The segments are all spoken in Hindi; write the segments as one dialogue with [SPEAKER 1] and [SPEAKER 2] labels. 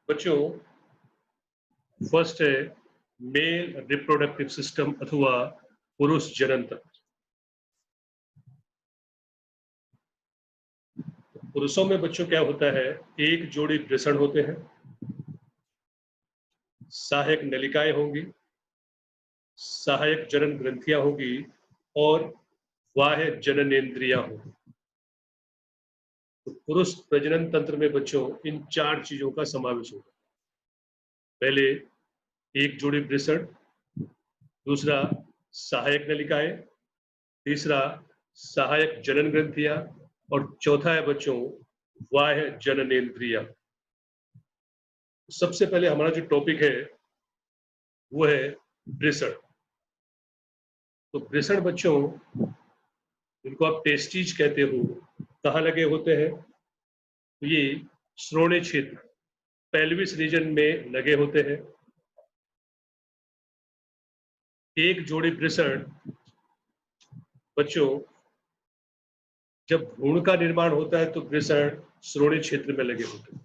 [SPEAKER 1] बच्चों, फर्स्ट है मेल रिप्रोडक्टिव सिस्टम अथवा पुरुष जनन तंत्र। पुरुषों में बच्चों क्या होता है, एक जोड़ी वृषण होते हैं, सहायक नलिकाएं होंगी, सहायक जनन ग्रंथियां होगी और बाह्य जननेंद्रियां होंगी। तो पुरुष प्रजनन तंत्र में बच्चों इन चार चीजों का समावेश होगा। पहले एक जोड़ी वृषण, दूसरा सहायक नलिकाएं, तीसरा सहायक जनन ग्रंथियां और चौथा है बच्चों बाह्य जननेंद्रियां। सबसे पहले हमारा जो टॉपिक है वो है वृषण। तो वृषण बच्चों, जिनको आप टेस्टिज कहते हो, कहाँ लगे होते हैं? तो ये श्रोणि क्षेत्र, पेल्विस रीजन में लगे होते हैं। एक जोड़ी वृषण बच्चों, जब भ्रूण का निर्माण होता है तो वृषण श्रोणि क्षेत्र में लगे होते हैं,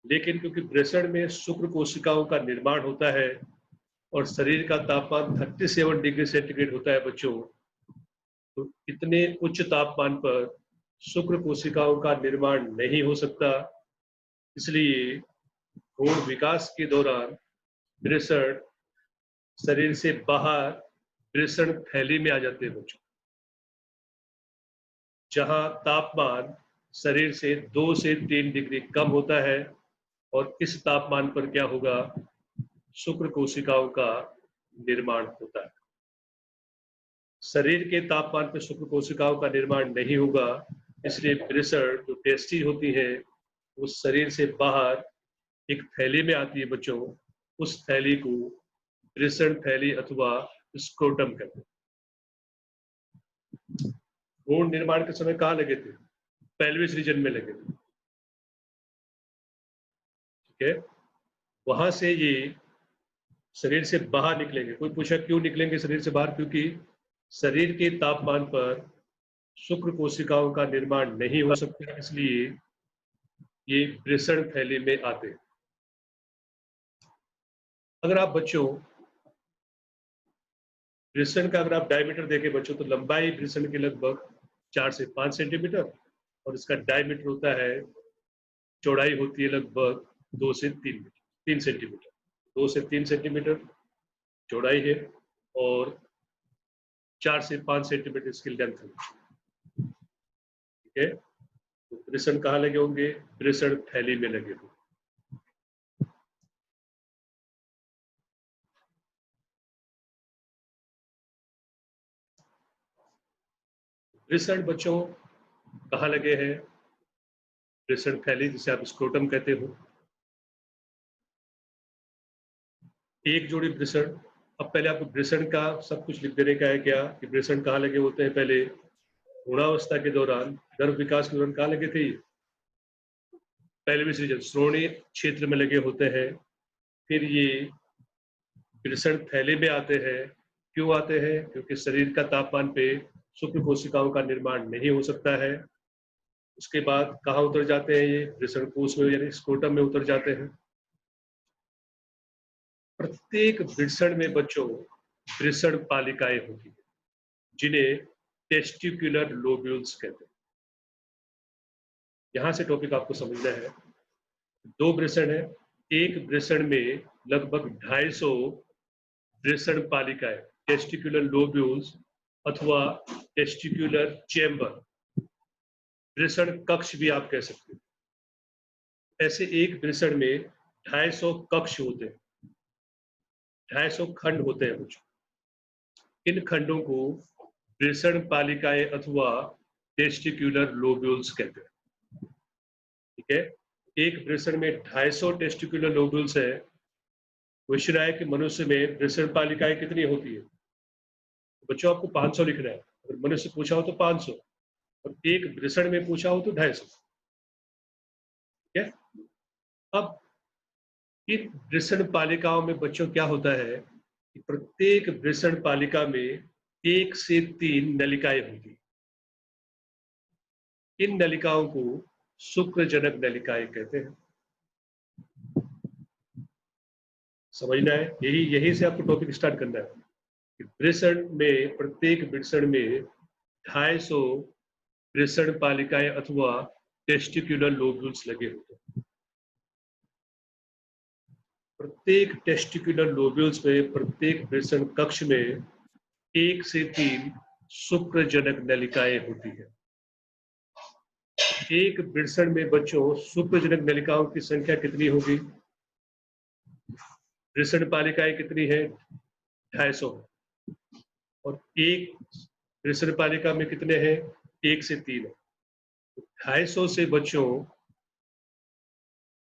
[SPEAKER 1] लेकिन क्योंकि वृषण में शुक्र कोशिकाओं का निर्माण होता है और शरीर का तापमान 37 डिग्री सेंटीग्रेड होता है बच्चों, तो इतने उच्च तापमान पर शुक्र कोशिकाओं का निर्माण नहीं हो सकता। इसलिए भ्रूण विकास के दौरान वृषण शरीर से बाहर वृषण थैली में आ जाते हैं बच्चों, जहां तापमान शरीर से 2 से 3 डिग्री कम होता है। और इस तापमान पर क्या होगा, शुक्र कोशिकाओं का निर्माण होता है। शरीर के तापमान पर शुक्र कोशिकाओं का निर्माण नहीं होगा, इसलिए वृषण जो टेस्टी होती है वो शरीर से बाहर एक थैली में आती है बच्चों। उस थैली को वृषण थैली अथवा स्क्रोटम कहते हैं। भ्रूण निर्माण के समय कहाँ लगे थे? पेल्विस रीजन में लगे थे। ठीक है, वहां से ये शरीर से बाहर निकलेंगे। कोई पूछा क्यों निकलेंगे शरीर से बाहर? क्योंकि शरीर के तापमान पर शुक्र कोशिकाओं का निर्माण नहीं हो सकता, इसलिए ये वृषण थैली में आते हैं। अगर आप बच्चों वृषण का अगर आप डायमीटर देखें बच्चों, तो लंबाई वृषण की लगभग 4 से 5 सेंटीमीटर और इसका डायमीटर होता है, चौड़ाई होती है लगभग 2 से 3 सेंटीमीटर। 2 से 3 सेंटीमीटर चौड़ाई है और 4 से 5 सेंटीमीटर इसकी लेंथ है। ठीक है, तो वृषण कहाँ लगे होंगे? वृषण थैली में लगे होंगे। वृषण बच्चों कहाँ लगे हैं? वृषण थैली, जिसे आप स्क्रोटम कहते हो। एक जोड़ी वृषण। अब पहले आपको वृषण का सब कुछ लिख देने का है क्या, कि वृषण कहाँ लगे होते हैं। पहले भ्रूणावस्था के दौरान, गर्भ विकास के दौरान कहाँ लगे थे? पेल्विस रीजन, श्रोणि क्षेत्र में लगे होते हैं। फिर ये वृषण थैली में आते हैं। क्यों आते हैं? क्योंकि शरीर का तापमान पे शुक्र कोशिकाओं का निर्माण नहीं हो सकता है। उसके बाद कहाँ उतर जाते हैं? ये वृषण कोश में यानी स्क्रोटम में उतर जाते हैं। प्रत्येक वृषण में बच्चों वृषण पालिकाएं होती है, जिन्हें टेस्टिकुलर लोब्यूल्स कहते हैं। यहां से टॉपिक आपको समझना है। 2 वृषण है, एक वृषण में लगभग 250 वृषण पालिकाएं, टेस्टिकुलर लोब्यूल्स अथवा टेस्टिकुलर चेंबर, वृषण कक्ष भी आप कह सकते हैं। ऐसे एक वृषण में 250 कक्ष होते हैं, 250 खंड होते हैं कुछ। इन खंडों को वृषण पालिकाएं अथवा टेस्टिकुलर लोब्यूल्स कहते हैं। ठीक है, एक वृषण में 250 टेस्टिकुलर लोब्यूल्स है। क्वेश्चन आया कि मनुष्य में वृषण पालिकाएं कितनी होती है? बच्चों आपको 500 लिखना है। अगर मनुष्य पूछा हो तो 500 और एक वृषण में पूछा हो तो 250। ठीक है, अब इन वृषण पालिकाओं में बच्चों क्या होता है कि प्रत्येक वृषण पालिका में 1 से 3 नलिकाएं होती। इन नलिकाओं को शुक्रजनक नलिकाएं कहते हैं। समझना है, यही से आपको टॉपिक स्टार्ट करना है कि वृषण में, प्रत्येक वृषण में 250 वृषण पालिकाएं अथवा टेस्टिकुलर लोब्यूल्स लगे होते हैं। प्रत्येक टेस्टिकुलर लोब्यूल्स में, प्रत्येक वृषण कक्ष में 1 से 3 शुक्रजनक नलिकाएं होती है। एक वृषण में बच्चों शुक्रजनक नलिकाओं की संख्या कितनी होगी? वृषण पालिकाएं कितनी है? 250। और एक वृषण पालिका में कितने हैं? 1 से 3 है। 250 से बच्चों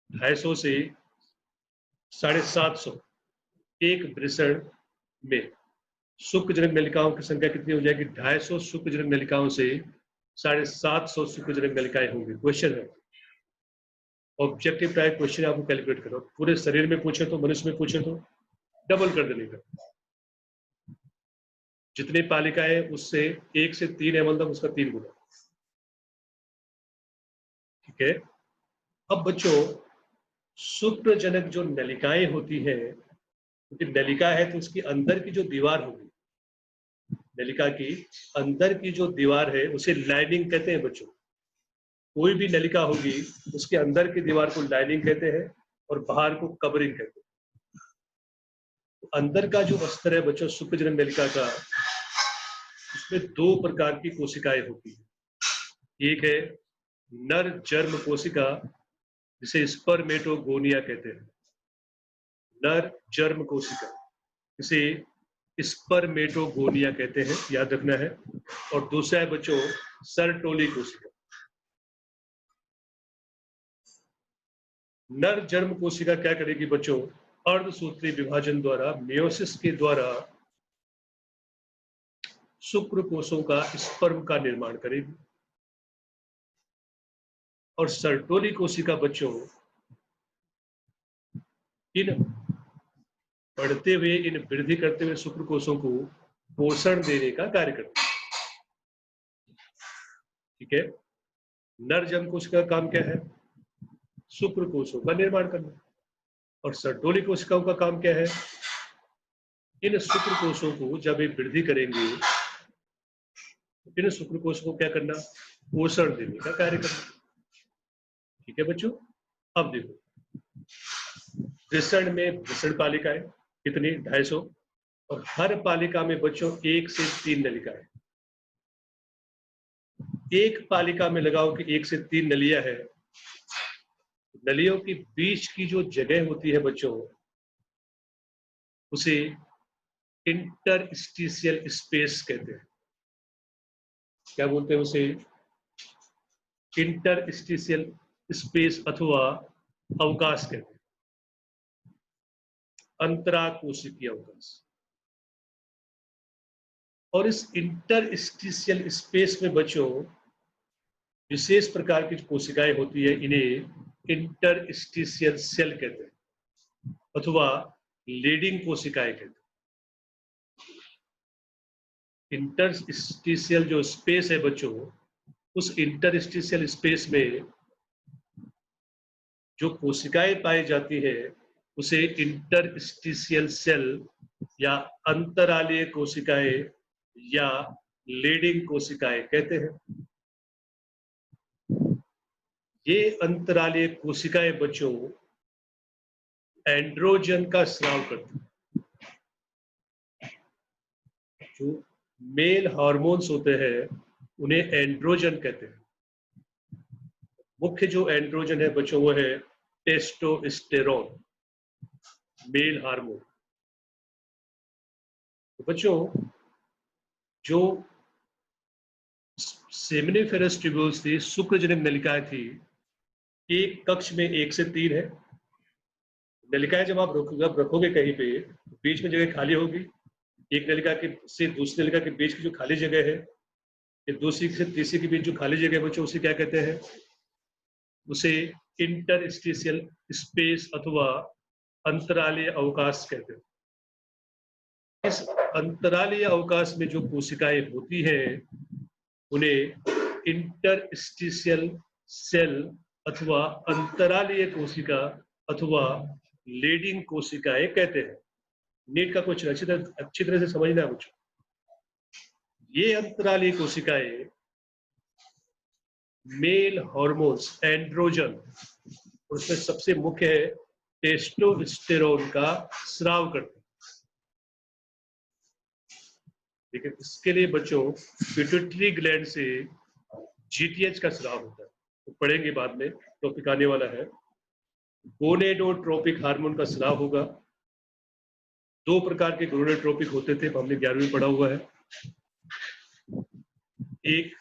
[SPEAKER 1] 250 से 750 एक वृषण में शुक्रजनक नलिकाओं की संख्या कितनी हो जाएगी? 250 शुक्रजनक नलिकाओं से 750 शुक्रजनक नलिकाएं होंगी। क्वेश्चन है, ऑब्जेक्टिव टाइप क्वेश्चन आपको कैलकुलेट करो। पूरे शरीर में पूछे तो, मनुष्य में पूछे तो डबल कर देने का। जितनी पालिकाएं उससे 1 से 3 है, मतलब उसका 3 गुना। ठीक है। अब बच्चों शुक्रजनक जो नलिकाएं होती है, क्योंकि नलिका है तो उसकी अंदर की जो दीवार होगी, नलिका की अंदर की जो दीवार है उसे लाइनिंग कहते हैं बच्चों। कोई भी नलिका होगी उसके अंदर की दीवार को लाइनिंग कहते हैं और बाहर को कवरिंग कहते हैं। तो अंदर का जो अस्तर है बच्चों शुक्रजनक नलिका का, उसमें 2 प्रकार की कोशिकाएं होती है। एक है नर जर्म कोशिका, जिसे स्पर्मेटोगोनिया कहते हैं। नर जर्म कोशिका, इसे स्पर्मेटोगोनिया कहते हैं, याद रखना है। और दूसरा है बच्चों सर्टोली कोशिका। नर जर्म कोशिका क्या करेगी बच्चों? अर्धसूत्री विभाजन द्वारा, मेयोसिस के द्वारा शुक्र कोशों का, स्पर्म का निर्माण करेगी। और सर्टोली कोशिका बच्चों इन बढ़ते हुए, इन वृद्धि करते हुए शुक्र कोशों को पोषण देने का कार्य करती है। ठीक है। नर जर्म कोशिका का काम क्या है? शुक्र कोशों का निर्माण करना। और सर्टोली कोशिकाओं का काम क्या है? इन शुक्र कोशों को जब ये वृद्धि करेंगे, इन शुक्र कोशों को क्या करना? पोषण देने का कार्य करना। ठीक है बच्चों। अब देखो, वृषण में वृषण पालिकाएं कितनी? 250। और हर पालिका में बच्चों 1 से 3 नलिकाएं। एक पालिका में लगाओ कि 1 से 3 नलियां है। नलियों के बीच की जो जगह होती है बच्चों, उसे इंटरस्टिशियल स्पेस कहते हैं। क्या बोलते हैं उसे? इंटरस्टिशियल स्पेस अथवा अवकाश कहते हैं, अंतराकोशिकीय अवकाश। और इस इंटरस्टिशियल स्पेस में बच्चों विशेष प्रकार की कोशिकाएं होती है, इन्हें इंटरस्टिशियल सेल कहते हैं अथवा लीडिंग कोशिकाएं कहते हैं। इंटरस्टिशियल जो स्पेस है बच्चों, उस इंटरस्टिशियल स्पेस में जो कोशिकाएं पाई जाती है उसे इंटरस्टिशियल सेल या अंतरालीय कोशिकाएं या लीडिंग कोशिकाएं कहते हैं। ये अंतरालीय कोशिकाएं बच्चों एंड्रोजन का स्राव करती हैं। जो मेल हार्मोन्स होते हैं उन्हें एंड्रोजन कहते हैं। मुख्य जो एंड्रोजन है बच्चों वो है टेस्टोस्टेरोन, मेल हार्मोन। तो बच्चों जो सेमिनिफेरस ट्यूब्यूल्स थी, शुक्रजनक नलिकाएं थी, एक कक्ष में 1 से 3 है। नलिकाएं जब आप रखोगे कहीं पे, बीच में जगह खाली होगी। एक नलिका के से दूसरी नलिका के बीच की जो खाली जगह है, या दूसरी से तीसरी के बीच जो खाली जगह है बच्चों, उसे क्या कहते हैं? उसे इंटरस्टिशियल स्पेस अथवा अंतरालीय अवकाश कहते हैं। इस अंतरालीय अवकाश में जो कोशिकाएं होती हैं उन्हें इंटरस्टिशियल सेल अथवा अंतरालीय कोशिका अथवा लीडिंग कोशिकाएं कहते हैं। नीट का क्वेश्चन अच्छी तरह से समझना है मुझे। ये अंतरालीय कोशिकाएं मेल हॉर्मोन्स एंड्रोजन, उसमें सबसे मुख्य है टेस्टोस्टेरोन का स्राव करते हैं। लेकिन इसके लिए बच्चों पिट्यूटरी ग्लैंड से जीटीएच का स्राव होता है, तो पढ़ेंगे बाद में, टॉपिक आने वाला है। गोनेडोट्रोपिक हार्मोन का स्राव होगा। दो प्रकार के गोनेडोट्रोपिक होते थे, हमने 11वीं पढ़ा हुआ है। एक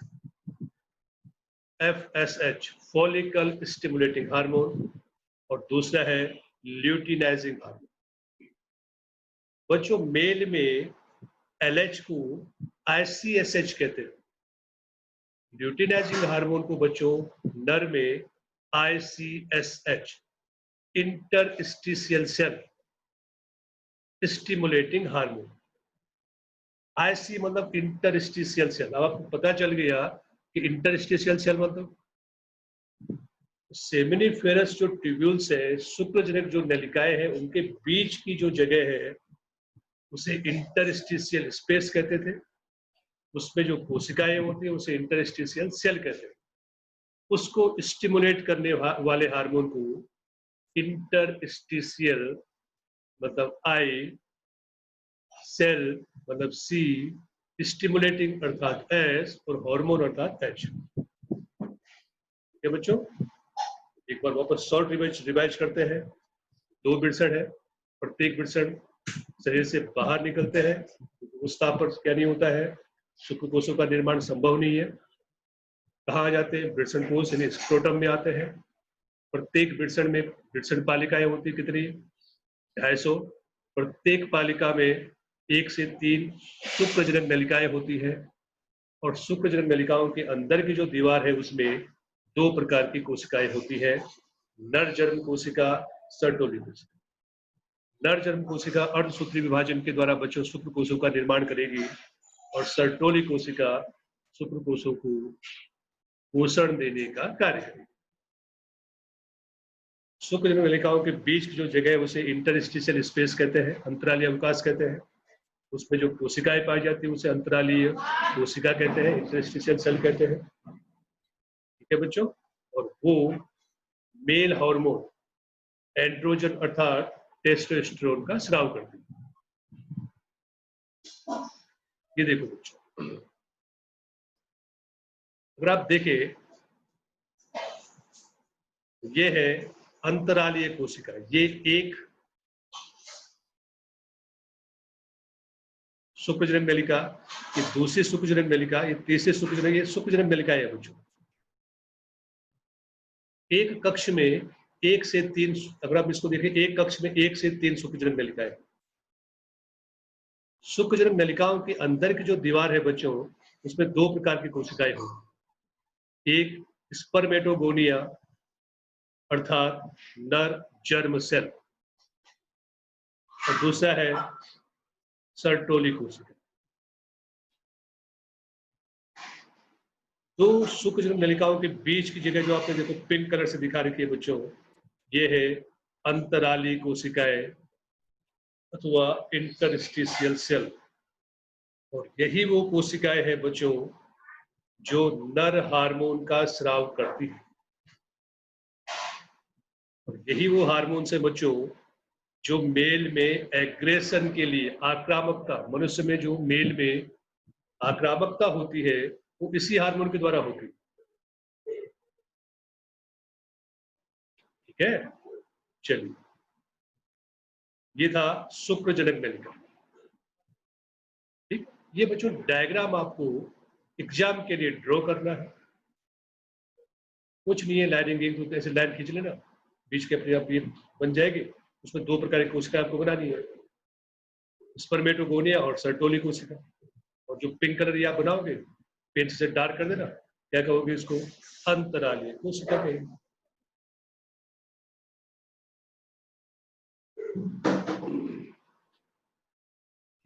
[SPEAKER 1] FSH फॉलिकल स्टिमुलेटिंग हार्मोन और दूसरा है ल्यूटिनाइजिंग हार्मोन। बच्चों मेल में LH को ICSH कहते हैं। ल्यूटिनाइजिंग हार्मोन को बच्चों नर में ICSH interstitial cell stimulating hormone. IC मतलब इंटरस्टिशियल सेल। अब आपको पता चल गया कि इंटरस्टिशियल सेल मतलब सेमिनिफेरस जो ट्यूब्यूल्स है, शुक्रजनक जो नलिकाएं हैं, उनके बीच की जो जगह है उसे इंटरस्टिशियल स्पेस कहते थे। उसमें जो कोशिकाएं होती है उसे इंटरस्टिशियल सेल कहते हैं। उसको स्टिमुलेट करने वाले हार्मोन को इंटरस्टिशियल मतलब I, सेल मतलब C, स्टिमुलेटिंग अर्थात S और हार्मोन अर्थात H। ठीक है बच्चों, एक बार वापस शॉर्ट रिवाइज करते हैं। 2 बिरसण है, प्रत्येक बिरसण शरीर से बाहर निकलते हैं। उस ताप पर क्या नहीं होता है, शुक्रकोशों का निर्माण संभव नहीं है। कहाँ आ जाते हैं, बिरसण कोश यानी स्क्रोटम में आते हैं। प्रत्येक बिरसण में बिरसण पालिकाएं होती है कितनी, 250। प्रत्येक पालिका में 1 से 3 शुक्रजनक नलिकाएं होती है और शुक्रजनक नलिकाओं के अंदर की जो दीवार है उसमें 2 प्रकार की कोशिकाएं होती है, नर जन्म कोशिका, सर्टोली कोशिका। नर जन्म कोशिका अर्धसूत्री विभाजन के द्वारा बच्चों शुक्र कोशों का निर्माण करेगी और सर्टोली कोशिका शुक्र कोशों को पोषण देने का कार्य करेगी। शुक्रजनक नलिकाओं के बीच की जो जगह है उसे इंटरस्टिशियल स्पेस कहते हैं, अंतरालीय अवकाश कहते हैं। उसमें जो कोशिकाएं पाई जाती है उसे अंतरालीय कोशिका कहते हैं, इंटरस्टिशियल सेल कहते हैं। ठीक है बच्चों, और वो मेल हार्मोन एंड्रोजन अर्थात टेस्टोस्टेरोन का स्राव करती है। ये देखो बच्चों, अगर आप देखें, ये है अंतरालीय कोशिका। ये एक शुक्रजनक नलिका, ये दूसरी शुक्रजनक नलिका, ये तीसरी शुक्रजनक, ये शुक्रजनक नलिका है बच्चों। एक कक्ष में 1 से 3, अगर आप इसको देखें, एक कक्ष में 1 से 3 शुक्रजनक नलिकाएं। शुक्रजनक नलिकाओं के अंदर की जो दीवार है बच्चों, उसमें 2 प्रकार की कोशिकाएं होंगी। एक स्पर्मेटोगोनिया अर्थात नर जर्म सेल और दूसरा है सर्टोली कोशिका। 2 शुक्रजनक नलिकाओं के बीच की जगह जो आपने देखो पिंक कलर से दिखा रखी है बच्चों, ये है अंतराली कोशिकाएं अथवा इंटरस्टिशियल सेल। और यही वो कोशिकाएं हैं बच्चों जो नर हार्मोन का स्राव करती है। और यही वो हार्मोन से बच्चों जो मेल में एग्रेशन के लिए आक्रामकता, मनुष्य में जो मेल में आक्रामकता होती है वो इसी हार्मोन के द्वारा होती है। ठीक है, चलिए, ये था शुक्रजनक नलिका। ठीक, ये बच्चों डायग्राम आपको एग्जाम के लिए ड्रॉ करना है। कुछ नहीं है, लाइनिंग एक दूसरे ऐसे लाइन खींच लेना, बीच के अपने आप ये बन जाएगी। उसमें 2 प्रकार की कोशिका आपको बनानी है, स्पर्मेटोगोनिया और सर्टोली कोशिका। और जो पिंक कलर ये आप बनाओगे, पेंट से डार्क कर देना, क्या कहोगे इसको, अंतरालीय कोशिका कहेंगे।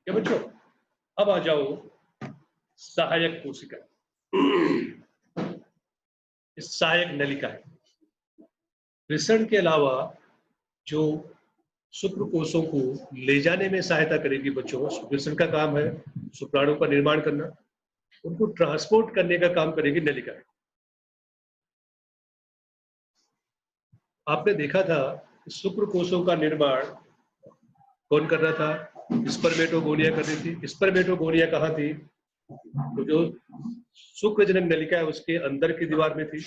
[SPEAKER 1] क्या बच्चों, अब आ जाओ सहायक कोशिका। सहायक नलिका है। वृषण के अलावा जो शुक्र कोशों को ले जाने में सहायता करेगी बच्चों। वृषण का काम है शुक्राणु का निर्माण करना, उनको ट्रांसपोर्ट करने का काम करेगी नलिका। आपने देखा था शुक्र कोशों का निर्माण कौन कर रहा था? स्पर्मेटोगोनिया कर रही थी। स्पर्मेटोगोनिया कहाँ थी? तो जो शुक्रजनक नलिका है उसके अंदर की दीवार में थी।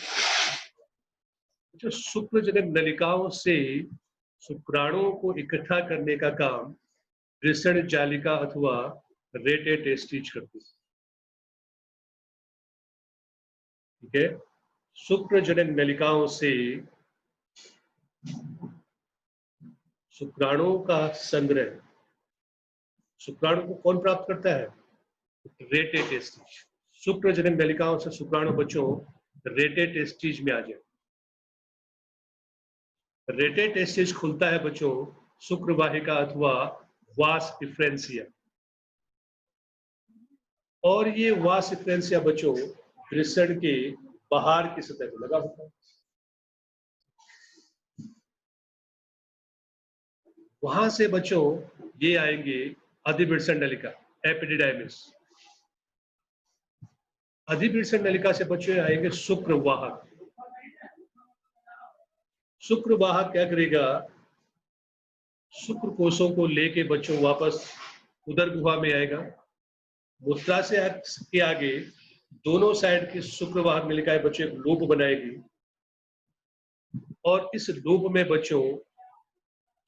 [SPEAKER 1] जो शुक्रजनक नलिकाओं से शुक्राणुओं को इकट्ठा करने का काम वृषण जालिका अथवा रेटे टेस्टिज करती है। ठीक है, शुक्रजनक नलिकाओं से शुक्राणुओं का संग्रह शुक्राणु को कौन प्राप्त करता है? रेटे टेस्टिज। शुक्रजनक नलिकाओं से शुक्राणु बच्चों रेटे टेस्टिज में आ जाए। रेटे टेस्टिज खुलता है बच्चों शुक्र वाहिका अथवा वास इफ्रेंसिया, और ये वास इफ्रेंसिया बच्चों वृषण के बाहर की सतह पर लगा होता है। वहां से बच्चों ये आएंगे अधिवृषण नलिका, एपिडिडाइमिस। अधिवृषण नलिका से बच्चों आएंगे शुक्रवाहक। शुक्रवाहक क्या करेगा? शुक्र कोशों को लेके बच्चों वापस उदर गुहा में आएगा। मूत्राशय के आगे दोनों साइड की शुक्रवाहक नलिकाएं बच्चों एक लूप बनाएगी, और इस लूप में बच्चों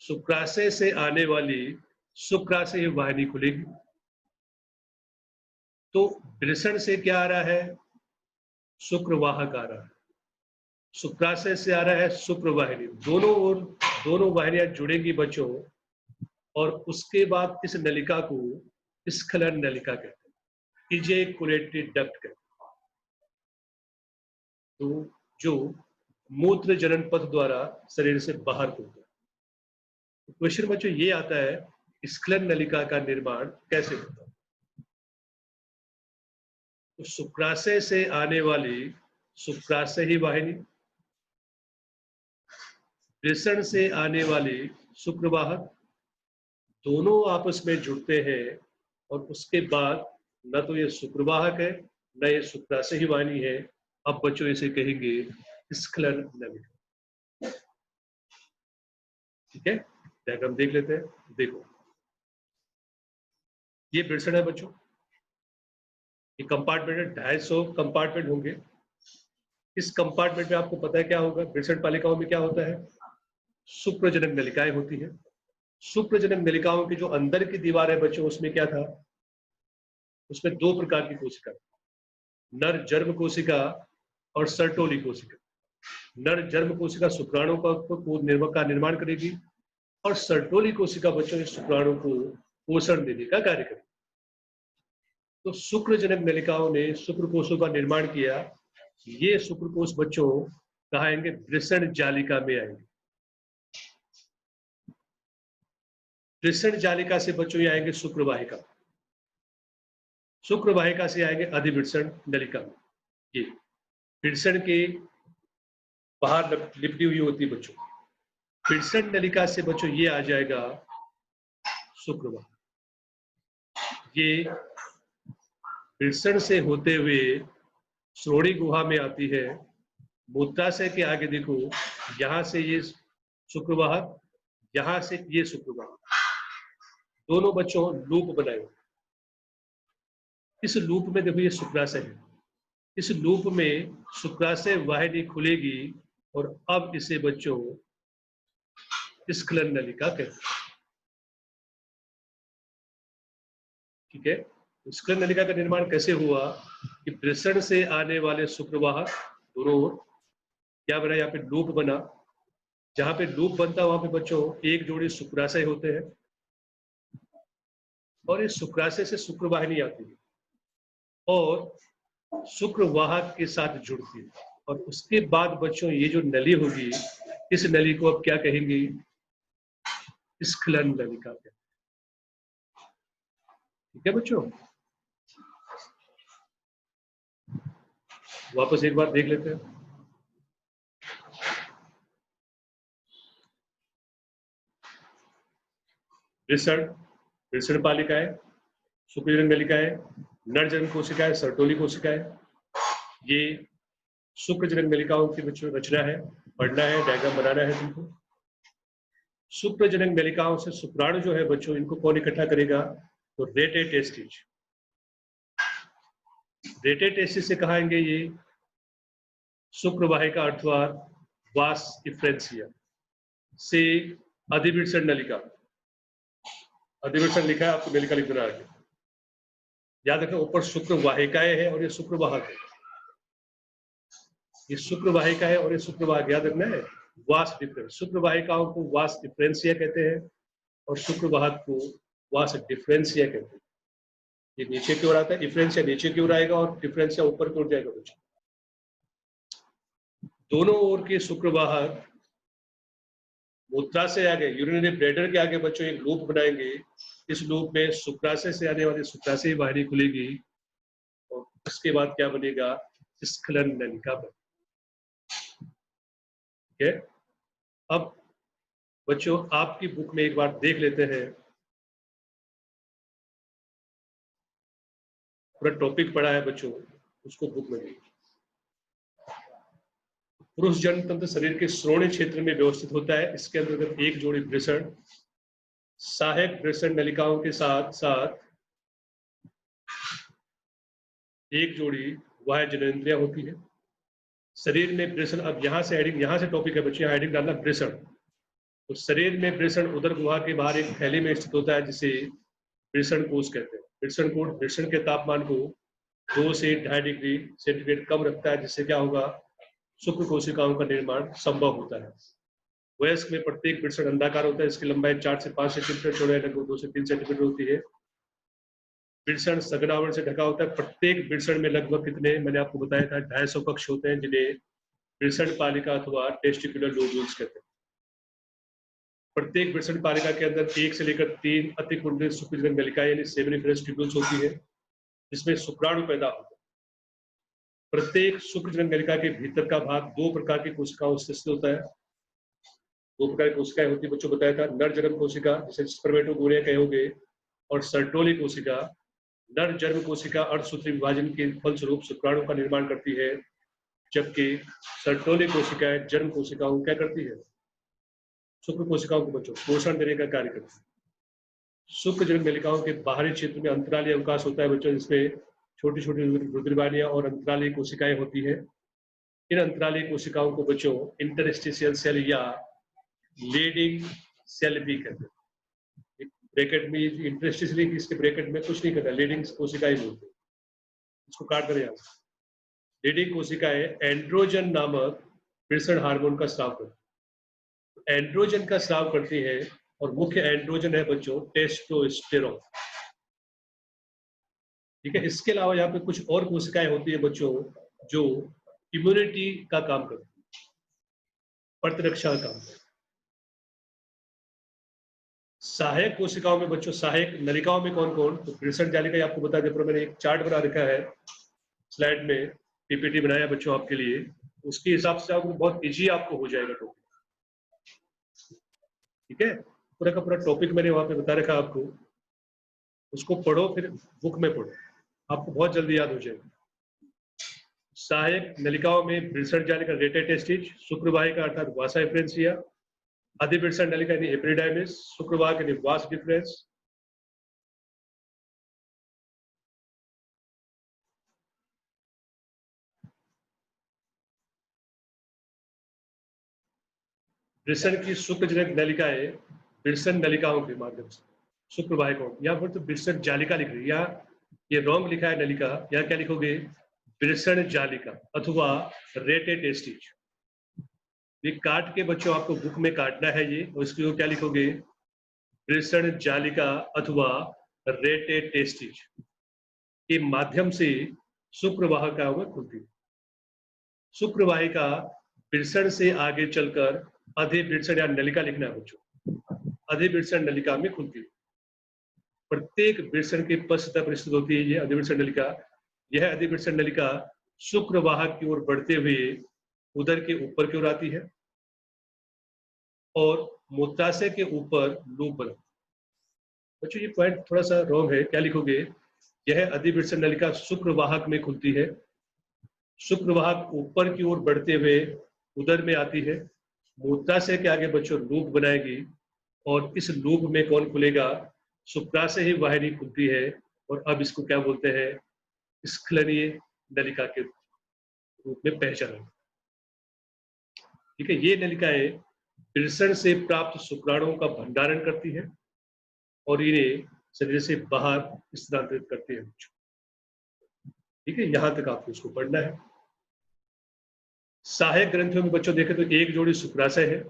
[SPEAKER 1] शुक्राशय से आने वाली शुक्राशय वाहिनी खुलेगी। तो वृषण से क्या आ रहा है? शुक्रवाहक आ रहा है। शुक्राशय से आ रहा है शुक्रवाहिनी। दोनों ओर दोनों वाहिनियां जुड़ेंगी बच्चों, और उसके बाद इस नलिका को स्खलन नलिका कहते हैं, इजैकुलेटरी डक्ट कहते हैं। तो जो मूत्र जनन पथ द्वारा शरीर से बाहर होता है। तो क्वेश्चन बच्चों ये आता है स्खलन नलिका का निर्माण कैसे होता है? तो शुक्राशय से आने वाली शुक्राशयी वाहिनी, वृषण से आने वाली शुक्रवाहक, दोनों आपस में जुड़ते हैं, और उसके बाद न तो ये शुक्रवाहक है न ये शुक्राशयी वाहिनी है। अब बच्चों इसे कहेंगे स्खलन नलिका। ठीक है, डायग्राम देख लेते हैं। देखो, ये वृषण है बच्चों, ये कंपार्टमेंट है, 250 कंपार्टमेंट होंगे। इस कंपार्टमेंट में आपको पता है क्या होगा? वृषण पालिकाओं में क्या होता है? शुक्रजनक नलिकाएं होती है। शुक्रजनक नलिकाओं की जो अंदर की दीवार है बच्चों, उसमें क्या था? उसमें दो प्रकार की कोशिका, नर जर्म कोशिका और सर्टोली कोशिका। नर जर्म कोशिका शुक्राणु का निर्माण करेगी, और सर्टोली कोशिका बच्चों इस शुक्राणु को पोषण देने का कार्य करेगी। तो शुक्रजनक नलिकाओं ने शुक्रकोशों का निर्माण किया। ये शुक्रकोश बच्चों कहाँ आएंगे? वृषण जालिका में आएंगे। वृषण जालिका से बच्चों ये आएंगे शुक्रवाहिका, शुक्रवाहिका से आएंगे अधिवृषण नलिका में। ये वृषण के बाहर लिपटी हुई होती है बच्चों। वृषण नलिका से बच्चों ये आ जाएगा शुक्रवाहिका। ये वृषण से होते हुए श्रोणी गुहा में आती है। मूत्राशय के आगे देखो, यहां से ये शुक्रवाहक, यहां से ये शुक्रवाहक, दोनों बच्चों लूप बनाए। इस लूप में देखो ये शुक्राशय है। इस लूप में शुक्राशय वाहिनी खुलेगी, और अब इसे बच्चों स्खलन नलिका कहते हैं। ठीक है, स्खलन नलिका का निर्माण कैसे हुआ? कि वृषण से आने वाले शुक्रवाहक दोनों ओर क्या बना? यहाँ पे लूप बना। जहां पे लूप बनता है वहां पे बच्चों एक जोड़ी शुक्राशय होते हैं, और इस शुक्राशय से शुक्रवाहिनी आती है और शुक्रवाहक के साथ जुड़ती है, और उसके बाद बच्चों ये जो नली होगी, इस नली को अब क्या कहेंगे? स्खलन नलिका कहते हैं। ठीक है बच्चों, वापस एक बार देख लेते हैं। वृषण, वृषण पालिकाएं, शुक्रजनक नलिकाएं, नरजन्म कोशिकाएं, सर्टोली कोशिकाएं। ये शुक्रजनक नलिकाओं की रचना है, पढ़ना है, डायग्राम बनाना है तुमको। शुक्रजनक नलिकाओं से शुक्राणु जो है बच्चों, इनको कौन इकट्ठा करेगा? तो रेटे टेस्टिज। रेटे टेस्टिज से कहांगे ये शुक्रवाहिका अथवा वास डिफरेंशिया से अधिवृषण नलिका। अधिवृषण लिखा है, आपको नलिका लिख देना आगे। याद रखना, ऊपर शुक्र वाहिकाएं है और ये शुक्र वाहक है। ये शुक्र वाहिका है और ये शुक्र वाहक, याद रखना है। वास डिफरेंस, शुक्र वाहिकाओं को वास डिफरेंशिया कहते हैं और शुक्र वाहक को वास डिफरेंशिया कहते हैं। ये नीचे की ओर आता है, डिफरेंशिया नीचे की ओर आएगा और डिफरेंशिया ऊपर की ओर जाएगा बच्चों। दोनों ओर के शुक्र वाहक मूत्राशय से आगे, यूरिनरी ब्लैडर के आगे बच्चों एक लूप बनाएंगे। इस लूप में शुक्राशय से आने वाली शुक्राशय वाहिनी खुलेगी और उसके बाद क्या बनेगा? स्खलन नलिका बनेगी। ठीक है, अब बच्चों आपकी बुक में एक बार देख लेते हैं, पूरा टॉपिक पढ़ा है बच्चों, उसको बुक में देखिए। पुरुष जन्म तंत्र शरीर के श्रोणि क्षेत्र में व्यवस्थित होता है। इसके अंतर्गत एक जोड़ी वृषण, सहायक वृषण नलिकाओं के साथ साथ एक जोड़ी बाह्य जननेंद्रियां होती है। शरीर में वृषण, अब यहाँ से हेडिंग, यहाँ से टॉपिक है बच्चे, हेडिंग डालना वृषण। तो शरीर में वृषण उदर गुहा के बाहर एक थैली में स्थित होता है जिसे वृषण कोश कहते हैं। वृषण कोश वृषण के तापमान को 2 से 2.5 डिग्री सेंटीग्रेड कम रखता है, जिससे क्या होगा? शुक्र कोशिकाओं का निर्माण संभव होता है। वयस्क में प्रत्येक वृषण अंडाकार होता है। इसकी लंबाई 4 से 5 सेंटीमीटर, चौड़ाई लगभग 2 से 3 सेंटीमीटर होती है। वृषण सघनावरण से ढका होता है। प्रत्येक वृषण में लगभग कितने, मैंने आपको बताया था, 250 कक्ष होते हैं जिन्हें वृषण पालिका अथवा टेस्टिकुलर लोब्यूल्स कहते हैं। प्रत्येक वृषण पालिका के अंदर 1 से लेकर 3 अतिकुंडलित शुक्रजनक नलिकाएं यानी सेमिनिफरस ट्यूब्यूल्स होती है, जिसमें शुक्राणु पैदा होता है। प्रत्येक शुक्रजनक नलिका के भीतर का भाग 2 प्रकार की कोशिकाओं से स्थित होता है। 2 प्रकार की कोशिकाएं होती है बच्चों, बताया था। नरजन्म कोशिका जिसे स्पर्मेटोगोनिया कहोगे, और सर्टोली कोशिका। नर जन्म कोशिका अर्धसूत्री विभाजन के फलस्वरूप शुक्राणु का निर्माण करती है, जबकि सर्टोली कोशिकाएं जन्म कोशिकाओं को क्या करती है? शुक्र कोशिकाओं को बच्चों पोषण देने का कार्य करती है। शुक्रजनक नलिकाओं के बाहरी क्षेत्र में अंतरालीय अवकाश होता है बच्चों, जिसमें छोटी छोटी रुधिरवाहिनियां और अंतरालीय कोशिकाएं होती है। इन अंतरालीय कोशिकाओं को बच्चों इंटरस्टिशियल सेल या लीडिंग सेल भी कहते हैं। ब्रैकेट में इंटरस्टिशियल, इसके ब्रैकेट में कुछ नहीं करता, लीडिंग कोशिकाएं बोलते हैं, इसको काट कर यहाँ। लीडिंग कोशिकाएं एंड्रोजन नामक वृषण हार्मोन का स्राव करती है। एंड्रोजन का स्राव करती है और मुख्य एंड्रोजन है बच्चों टेस्टोस्टेरोन। ठीक है, इसके अलावा यहाँ पे कुछ और कोशिकाएं होती है बच्चों जो इम्यूनिटी का काम करती है, प्रतिरक्षा का काम करती है। सहायक कोशिकाओं में बच्चों, सहायक नलिकाओं में कौन कौन? तो वृषण जालिका आपको बता दें, मैंने एक चार्ट बना रखा है स्लाइड में, पीपीटी बनाया बच्चों आपके लिए, उसके हिसाब से आपको बहुत इजी आपको हो जाएगा टॉपिक। ठीक है, पूरा का पूरा टॉपिक मैंने वहां पे बता रखा आपको, उसको पढ़ो, फिर बुक में पढ़ो, आपको बहुत जल्दी याद हो जाएगा। सहायक नलिकाओं में वृषण जालिका रेटे टेस्टिज, शुक्रवाहिका अर्थात वासा डिफरेंशिया, अधिवृषण नलिका यानी एपिडाइमिस, शुक्रवाहिका यानी वास डिफरेंस, वृषण की शुक्रजनक नलिकाएं वृषण नलिकाओं के माध्यम से शुक्रवाहिकाओं, यहाँ पर तो वृषण जालिका लिख रही है, यहाँ ये रॉन्ग लिखा है नलिका, यहाँ क्या लिखोगे? वृषण जालिका अथवा रेटे टेस्टिज। ये काट के बच्चों आपको बुक में काटना है ये, और इसके क्या लिखोगे? वृषण जालिका अथवा रेटे टेस्टिज के माध्यम से शुक्रवाहिकाओं में खुलती है। शुक्रवाहिका वृषण से आगे चलकर अधिवृषण या नलिका लिखना है बच्चों, अधिवृषण नलिका में खुलती है। प्रत्येक वृषण के पश्चात परिस्थित होती है ये अधिवृषण नलिका। यह अधिवृषण नलिका शुक्रवाहक की ओर बढ़ते हुए उदर के ऊपर की ओर आती है और मूत्राशय के ऊपर लूप बनती है। बच्चों ये पॉइंट थोड़ा सा रॉन्ग है, क्या लिखोगे? यह अधिवृषण नलिका शुक्रवाहक में खुलती है। शुक्रवाहक ऊपर की ओर बढ़ते हुए उदर में आती है, मूत्राशय के आगे बच्चों लूप बनाएगी, और इस लूप में कौन खुलेगा? शुक्राशय ही वाहिनी खुलती है, और अब इसको क्या बोलते हैं? स्खलनीय नलिका के रूप में पहचाना। ठीक है, ये नलिकाएं वृषण से प्राप्त शुक्राणुओं का भंडारण करती है और इन्हें शरीर से बाहर स्थानांतरित करती है। ठीक है, यहां तक आपको इसको पढ़ना है। सहायक ग्रंथियों में बच्चों देखें तो एक जोड़ी शुक्राशय है।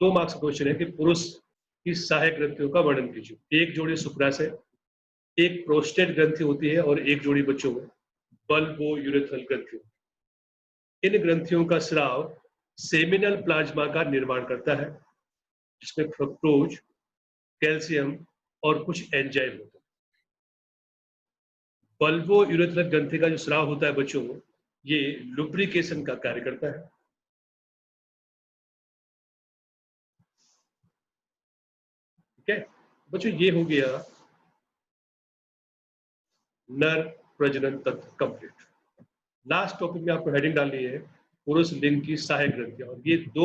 [SPEAKER 1] 2 मार्क्स का क्वेश्चन है कि पुरुष की सहायक ग्रंथियों का वर्णन कीजिए। एक जोड़ी शुक्राशय, एक प्रोस्टेट ग्रंथि होती है, और एक जोड़ी बच्चों बल्बो यूरेथ्रल ग्रंथि। इन ग्रंथियों का स्राव सेमिनल प्लाज्मा का निर्माण करता है, जिसमें फ्रक्टोज, कैल्शियम और कुछ एंजाइम होते हैं। बल्बो यूरेथ्रल ग्रंथि का जो स्राव होता है बच्चों, ये लुब्रिकेशन का कार्य करता है। ठीक है बच्चों, ये हो गया नर प्रजनन तंत्र कंप्लीट। लास्ट टॉपिक में आपको हेडिंग डालनी है पुरुष लिंग की सहायक ग्रंथियां, और ये 2